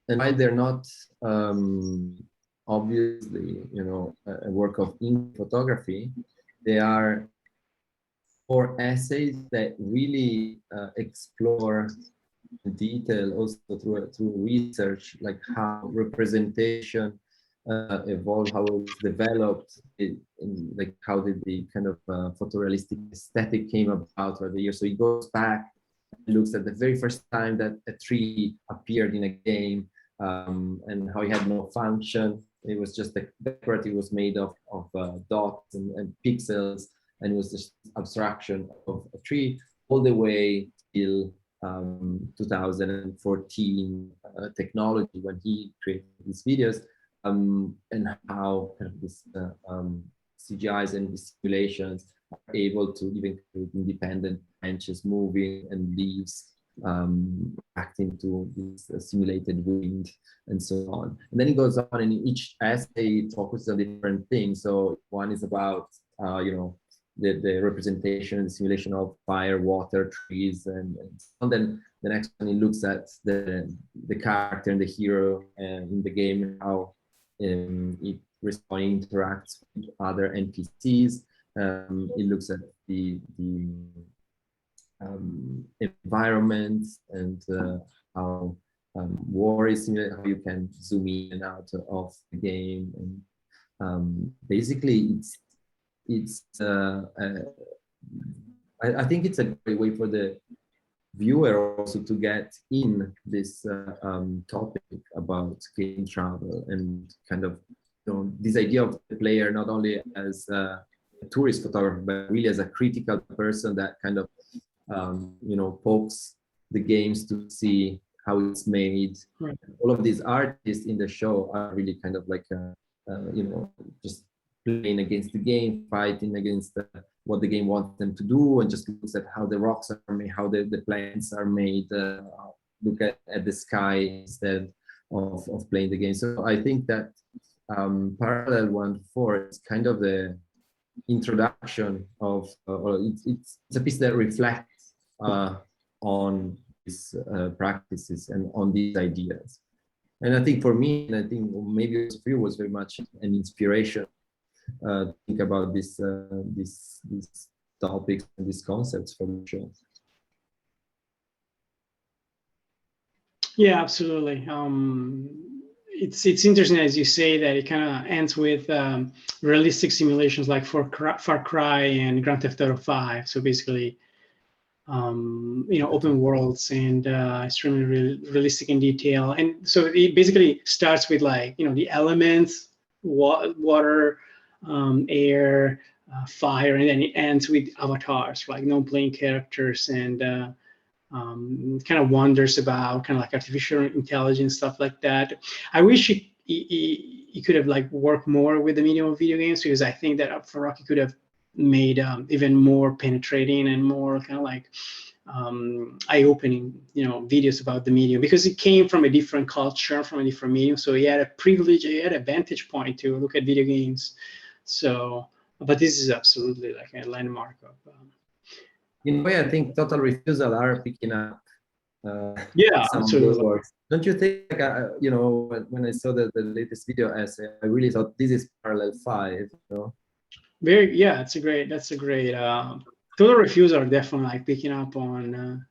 And why they're not obviously, a work of ink photography, they are 4 essays that really explore in detail, also through research, like how representation evolved, how it was developed, like how did the kind of photorealistic aesthetic came about over the years. So he goes back, looks at the very first time that a tree appeared in a game, and how it had no function. It was just decorative. It was made of dots and pixels, and it was just abstraction of a tree all the way till 2014 technology when he created these videos, and how kind of this CGIs and simulations are able to even create independent branches moving and leaves acting to this simulated wind and so on. And then it goes on, and in each essay it focuses on different things. So one is about the representation and the simulation of fire, water, trees, and then the next one it looks at the character and the hero in the game, how it interacts with other NPCs. It looks at the environment and how war is simulated, how you can zoom in and out of the game, and basically I think it's a great way for the viewer also to get in this topic about game travel and kind of this idea of the player not only as a tourist photographer but really as a critical person that kind of pokes the games to see how it's made. Right. All of these artists in the show are really kind of like just playing against the game, fighting against what the game wants them to do, and just looks at how the rocks are made, how the plants are made, look at the sky instead of playing the game. So I think that Parallel 1 to 4 is kind of the introduction of, it's a piece that reflects on these practices and on these ideas. And I think for me, and I think maybe for you, was very much an inspiration to think about these topics and these concepts for the show. Yeah, absolutely. It's interesting, as you say, that it kind of ends with realistic simulations like Far Cry and Grand Theft Auto 5. So basically, open worlds and extremely realistic in detail. And so it basically starts with the elements, water, air, fire, and then it ends with avatars, like non-playing characters, and kind of wonders about kind of like artificial intelligence, stuff like that. I wish he could have worked more with the medium of video games, because I think that Faraki could have made even more penetrating and more kind of eye-opening videos about the medium, because it came from a different culture, from a different medium. So he had a privilege, he had a vantage point to look at video games. So, but this is absolutely like a landmark of in a way, I think Total Refusal are picking up Yeah, some of those absolutely. works. Don't you think, like, you know, when I saw the latest video essay, I really thought this is parallel 5, you know? Very, yeah, that's a great. Total Refuse are definitely like picking up on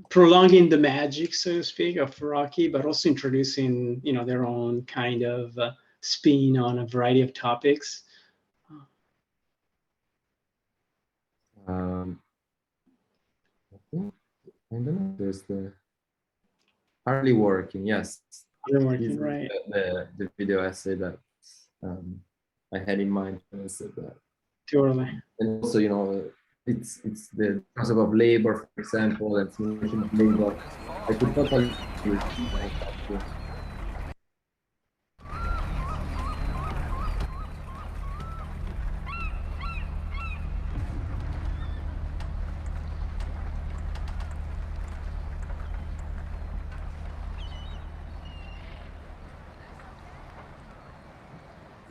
prolonging the magic, so to speak, of Rocky, but also introducing, you know, their own kind of spin on a variety of topics. I don't know. There's the hardly working. Yes, They're this working is right. the video essay that I had in mind when I said that. Totally. And also, you know, it's the concept of labor, for example, and simulation of labor. I could totally agree with that.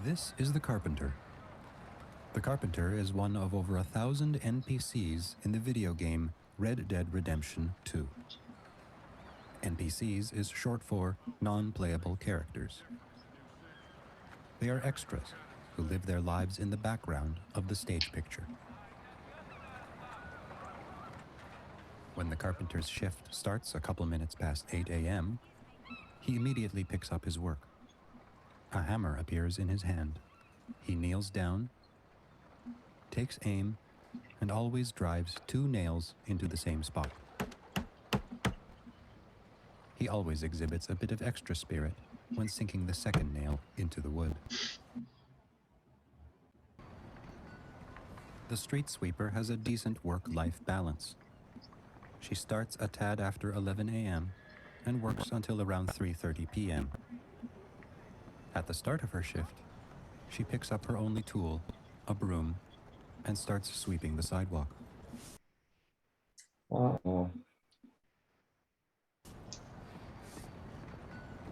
This is the Carpenter. The Carpenter is one of over 1,000 NPCs in the video game Red Dead Redemption 2. NPCs is short for non-playable characters. They are extras who live their lives in the background of the stage picture. When the Carpenter's shift starts a couple minutes past 8 a.m., he immediately picks up his work. A hammer appears in his hand. He kneels down, takes aim, and always drives 2 nails into the same spot. He always exhibits a bit of extra spirit when sinking the second nail into the wood. The street sweeper has a decent work-life balance. She starts a tad after 11 a.m. and works until around 3:30 p.m. At the start of her shift, she picks up her only tool, a broom, and starts sweeping the sidewalk. Oh.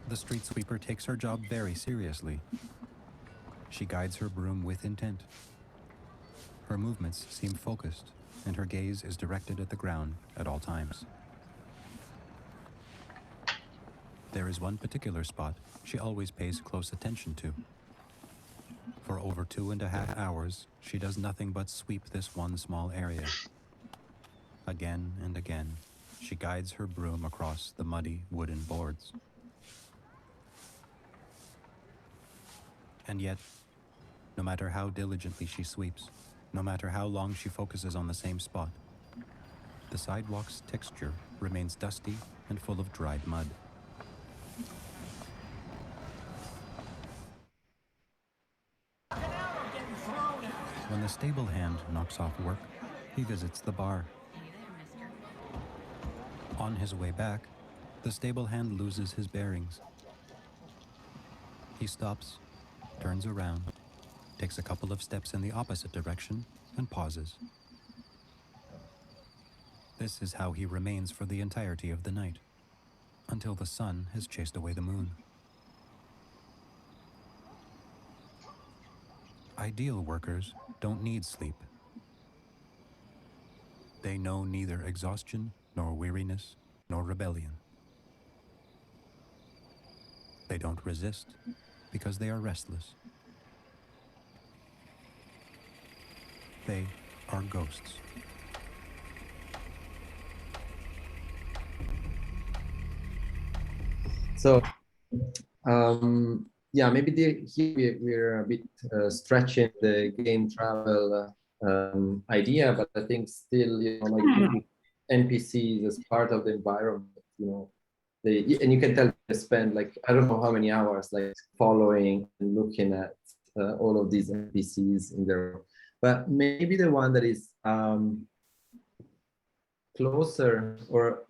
The street sweeper takes her job very seriously. She guides her broom with intent. Her movements seem focused, and her gaze is directed at the ground at all times. There is one particular spot she always pays close attention to. For over 2.5 hours, she does nothing but sweep this one small area. Again and again, she guides her broom across the muddy wooden boards. And yet, no matter how diligently she sweeps, no matter how long she focuses on the same spot, the sidewalk's texture remains dusty and full of dried mud. When the stable hand knocks off work, he visits the bar. On his way back, the stable hand loses his bearings. He stops, turns around, takes a couple of steps in the opposite direction, and pauses. This is how he remains for the entirety of the night, until the sun has chased away the moon. Ideal workers don't need sleep. They know neither exhaustion, nor weariness, nor rebellion. They don't resist because they are restless. They are ghosts. So, yeah, maybe here we're a bit stretching the game travel idea, but I think still, you know, like if you NPCs as part of the environment, you know, and you can tell they spend like, I don't know how many hours like following and looking at all of these NPCs in their, but maybe the one that is closer, or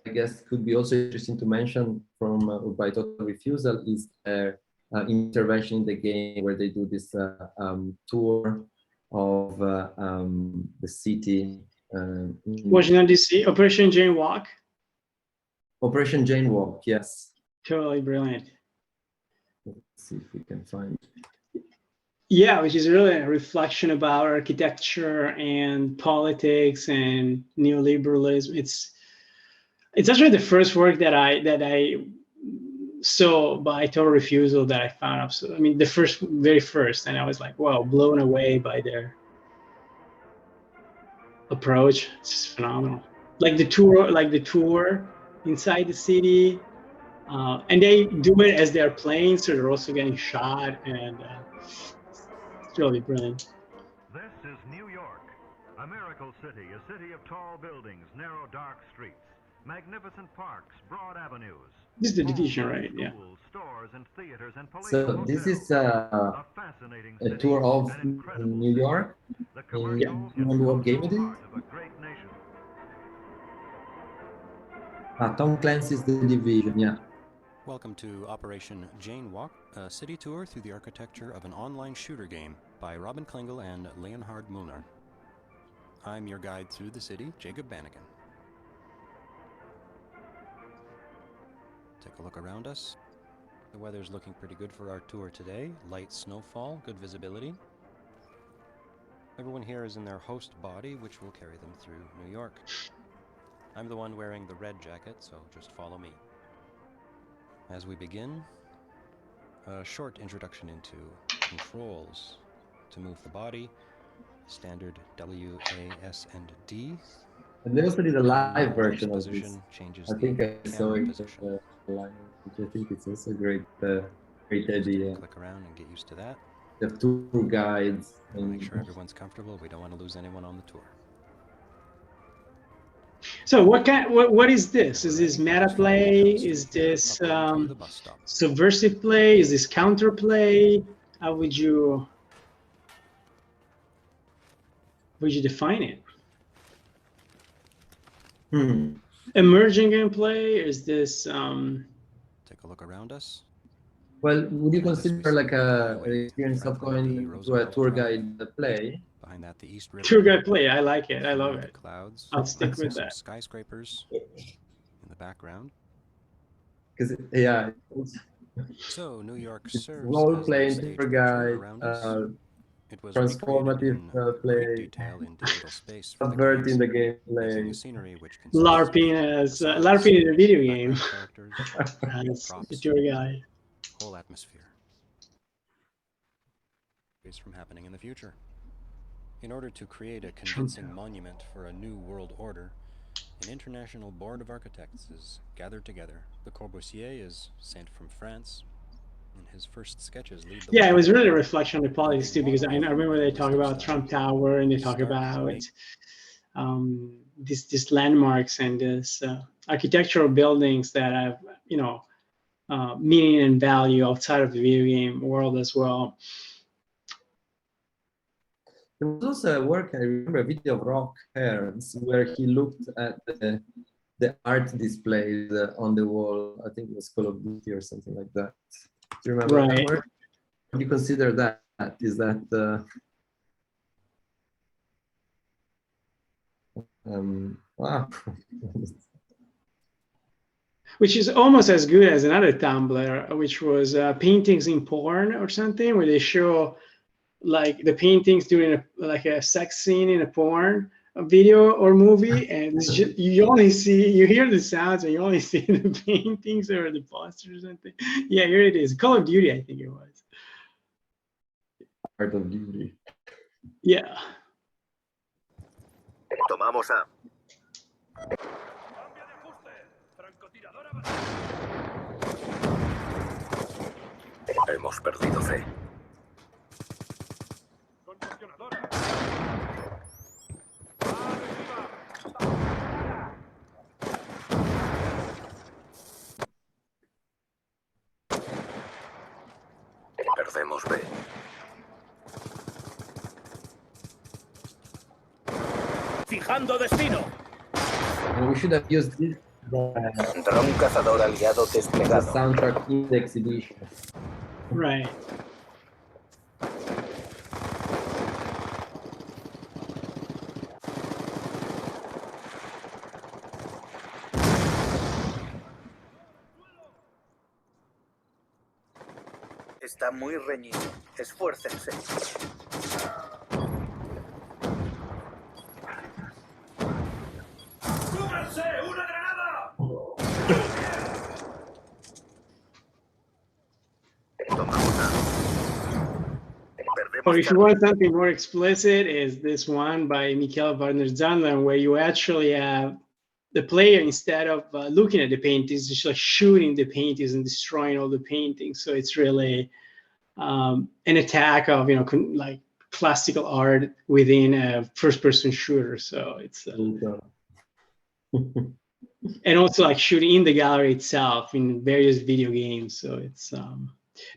I guess could be also interesting to mention from by Total Refusal, is their intervention in the game where they do this tour of the city. Washington DC, Operation Jane Walk. Operation Jane Walk, yes. Totally brilliant. Let's see if we can find. Yeah, which is really a reflection about architecture and politics and neoliberalism. It's actually the first work that I saw by Total Refusal that I found. I mean, the very first, and I was like, wow, blown away by their approach. It's just phenomenal. Like the tour inside the city, and they do it as they're playing, so they're also getting shot, and it's really brilliant. This is New York, a miracle city, a city of tall buildings, narrow dark streets, magnificent parks, broad avenues. This is the Division, right? Yeah. Schools, stores, and theaters, and police So this is a tour of New York. You remember what game it is? Tom Clancy's The Division, yeah. Welcome to Operation Jane Walk, a city tour through the architecture of an online shooter game by Robin Klingel and Leonhard Mullner. I'm your guide through the city, Jacob Bannigan. Take a look around us. The weather's looking pretty good for our tour today. Light snowfall, good visibility. Everyone here is in their host body, which will carry them through New York. I'm the one wearing the red jacket, so just follow me. As we begin, a short introduction into controls. To move the body, standard W, A, S, and D. And they also did a live version of this. Changes I think I saw it live, which I think it's also a great idea. Click around and get used to that. They have tour guides. Make sure everyone's comfortable. We don't want to lose anyone on the tour. So what is this? Is this meta play? Is this subversive play? Is this counter play? How would you define it? Emerging gameplay? Is this Take a look around us. Well, would you consider like an experience of going to a tour guide play? Behind that, the East River. Tour guide play. I like it. I love it. Clouds. I'll stick with that. Skyscrapers in the background. Because yeah. So New York serves role-playing tour guide. It was transformative play, subverting the gameplay. LARPing is a video game. As the tour guide. Whole atmosphere. Is from happening in the future. In order to create a convincing monument for a new world order, an international board of architects is gathered together. Le Corbusier is sent from France. And his first sketches lead the way. It was really a reflection on the politics too, because I remember they talk about Trump Tower and they talk about these landmarks and this architectural buildings that have meaning and value outside of the video game world as well. There was also a work, I remember a video of Rock Herms, where he looked at the art displays on the wall. I think it was Call of Duty or something like that. Do you remember that work? What do you consider that? Is that wow. Which is almost as good as another Tumblr, which was paintings in porn or something, where they show like the paintings during a sex scene in a porn video or movie, and it's just, you hear the sounds and you only see the paintings or the posters or something. Yeah, here it is. Call of Duty, I think it was. Art of Duty. Yeah. Tomamos A. Hemos perdido C. Perdemos B. Fijando destino. We should have used this. Dron cazador aliado desplegado. The soundtrack in the exhibition. Right. Está muy reñido. Esfuércense. ¡Cúbranse! ¡Una granada! Or if you want something more explicit, is this one by Michael Warner-Zandler, where you actually have the player, instead of looking at the paintings, just like shooting the paintings and destroying all the paintings. So it's really an attack of, you know, like classical art within a first-person shooter. So it's and also like shooting in the gallery itself in various video games. So it's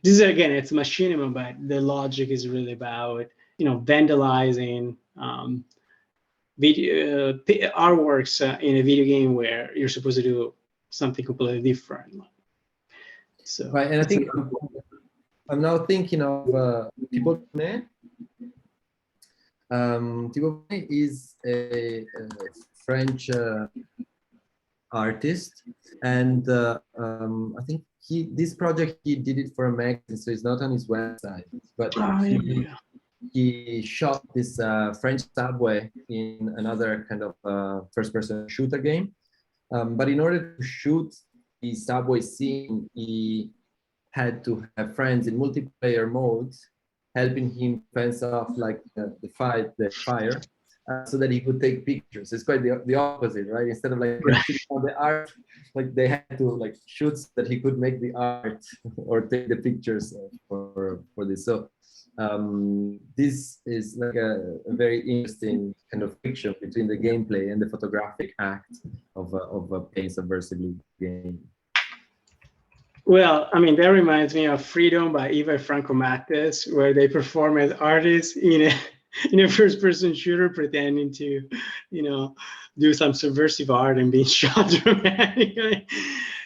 this is, again, it's machinima, but the logic is really about, you know, vandalizing video artworks in a video game where you're supposed to do something completely different. So right, and I think I'm now thinking of Thibaut Monet. Thibaut Monet is a French artist, and I think this project he did it for a magazine, so it's not on his website, but he shot this French subway in another kind of first-person shooter game. But in order to shoot the subway scene, he had to have friends in multiplayer modes helping him fence off like the fire, so that he could take pictures. It's quite the opposite, right? Instead of like shooting on the art, like they had to like shoot so that he could make the art or take the pictures for this. So this is like a very interesting kind of fiction between the gameplay and the photographic act of a paint subversively game. Well, I mean, that reminds me of Freedom by Eva Franco Mattes, where they perform as artists in a first-person shooter, pretending to, you know, do some subversive art and being shot dramatically,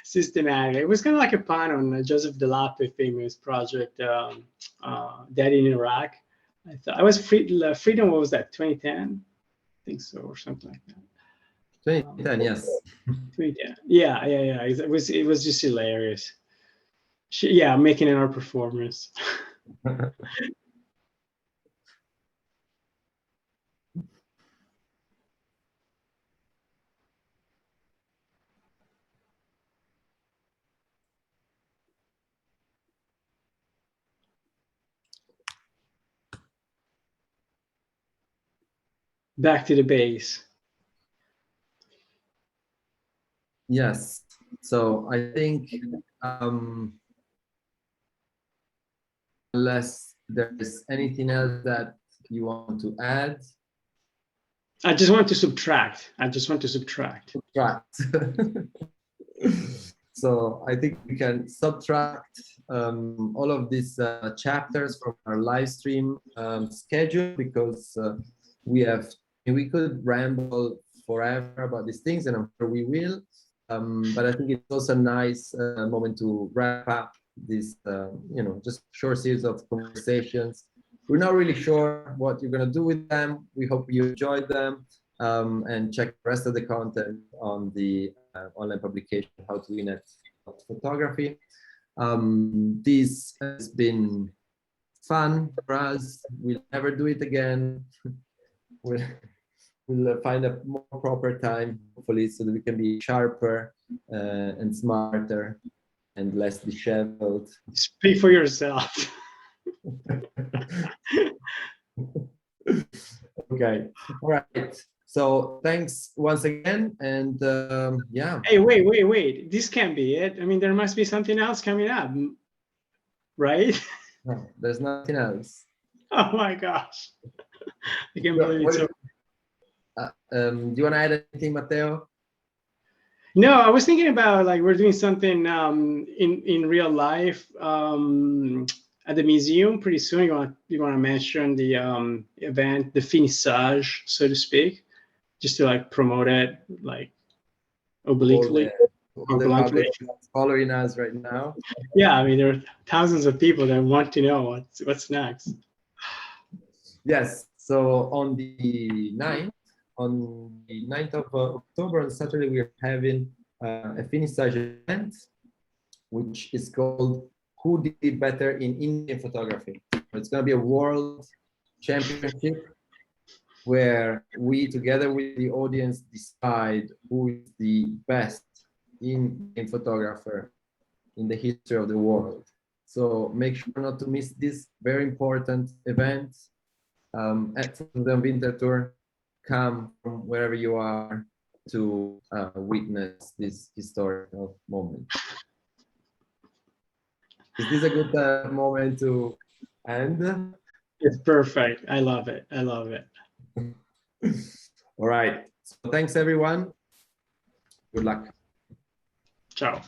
systematically. It was kind of like a pun on Joseph Delappe famous project, Dead in Iraq. I thought I was Freedom. What was that? 2010, I think so, or something like that. 2010, yes. 2010. Yeah. It was just hilarious. Yeah, making an art performance. Back to the base. Yes. So I think unless there's anything else that you want to add. I just want to subtract. Subtract. So I think we can subtract all of these chapters from our live stream schedule, because we could ramble forever about these things, and I'm sure we will. But I think it's also a nice moment to wrap up this, just short series of conversations. We're not really sure what you're going to do with them. We hope you enjoyed them, and check the rest of the content on the online publication, How to Win at Photography. This has been fun for us. We'll never do it again. We'll find a more proper time, hopefully, so that we can be sharper and smarter and less disheveled. Speak for yourself. Okay. All right. So thanks once again, and yeah. Hey, wait. This can't be it. I mean, there must be something else coming up, right? No, there's nothing else. Oh my gosh. I can't believe it. Do you want to add anything, Matteo? No, I was thinking about like we're doing something in real life at the museum pretty soon. You want to mention the event, the finissage, so to speak, just to like promote it like obliquely. All the public following us right now. Yeah, I mean there are thousands of people that want to know what's next. Yes. So on the 9th of October, on Saturday, we are having a finissage event, which is called Who Did It Better in Indian Photography. It's going to be a world championship where we, together with the audience, decide who is the best Indian photographer in the history of the world. So make sure not to miss this very important event at the Winter Tour. Come from wherever you are to witness this historical moment. Is this a good moment to end? It's perfect. I love it. I love it. All right. So thanks, everyone. Good luck. Ciao.